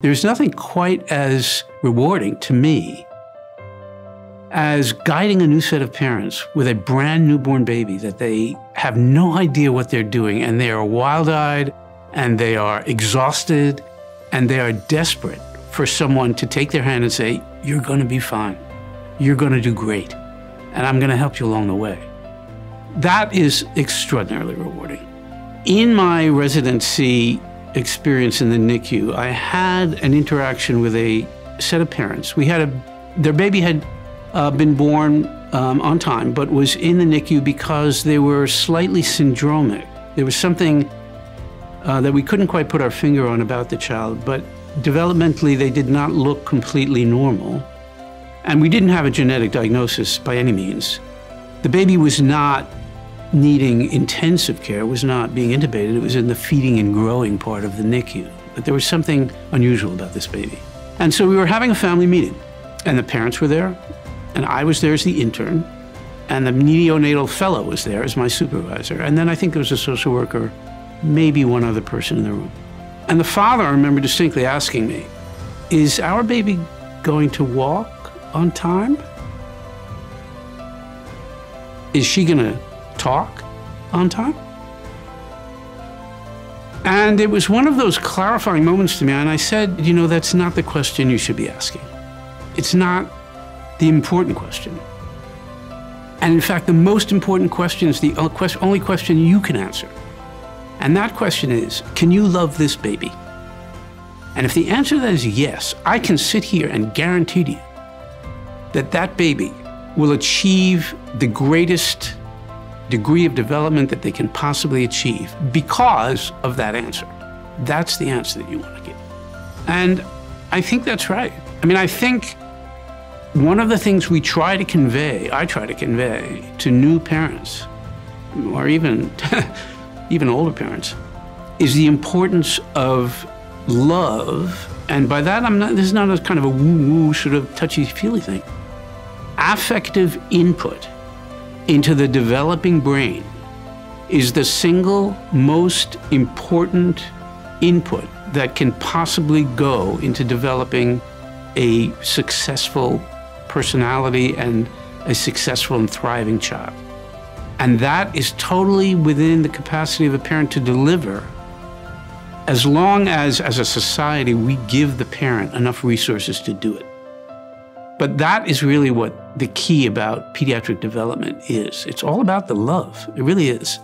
There's nothing quite as rewarding to me as guiding a new set of parents with a brand newborn baby that they have no idea what they're doing, and they are wild-eyed, and they are exhausted, and they are desperate for someone to take their hand and say, "You're going to be fine. You're going to do great, and I'm going to help you along the way." That is extraordinarily rewarding. In my residency experience in the NICU, I had an interaction with a set of parents. Their baby had been born on time, but was in the NICU because they were slightly syndromic. There was something that we couldn't quite put our finger on about the child, but developmentally they did not look completely normal. And we didn't have a genetic diagnosis by any means. The baby was not needing intensive care, was not being intubated. It was in the feeding and growing part of the NICU. But there was something unusual about this baby. And so we were having a family meeting, and the parents were there, and I was there as the intern, and the neonatal fellow was there as my supervisor. And then I think there was a social worker, maybe one other person in the room. And the father, I remember distinctly asking me, "Is our baby going to walk on time? Is she going to talk on time?" And it was one of those clarifying moments to me, and I said, "You know, that's not the question you should be asking. It's not the important question. And in fact, the most important question is the only question you can answer. And that question is, can you love this baby? And if the answer to that is yes, I can sit here and guarantee to you that that baby will achieve the greatest degree of development that they can possibly achieve because of that answer. That's the answer that you want to give." And I think that's right. I mean, I think one of the things I try to convey to new parents, or even older parents, is the importance of love. And by that, this is not a kind of a woo-woo sort of touchy-feely thing. Affective input into the developing brain is the single most important input that can possibly go into developing a successful personality and a successful and thriving child. And that is totally within the capacity of a parent to deliver, as long as a society, we give the parent enough resources to do it. But that is really what the key about pediatric development is. It's all about the love. It really is.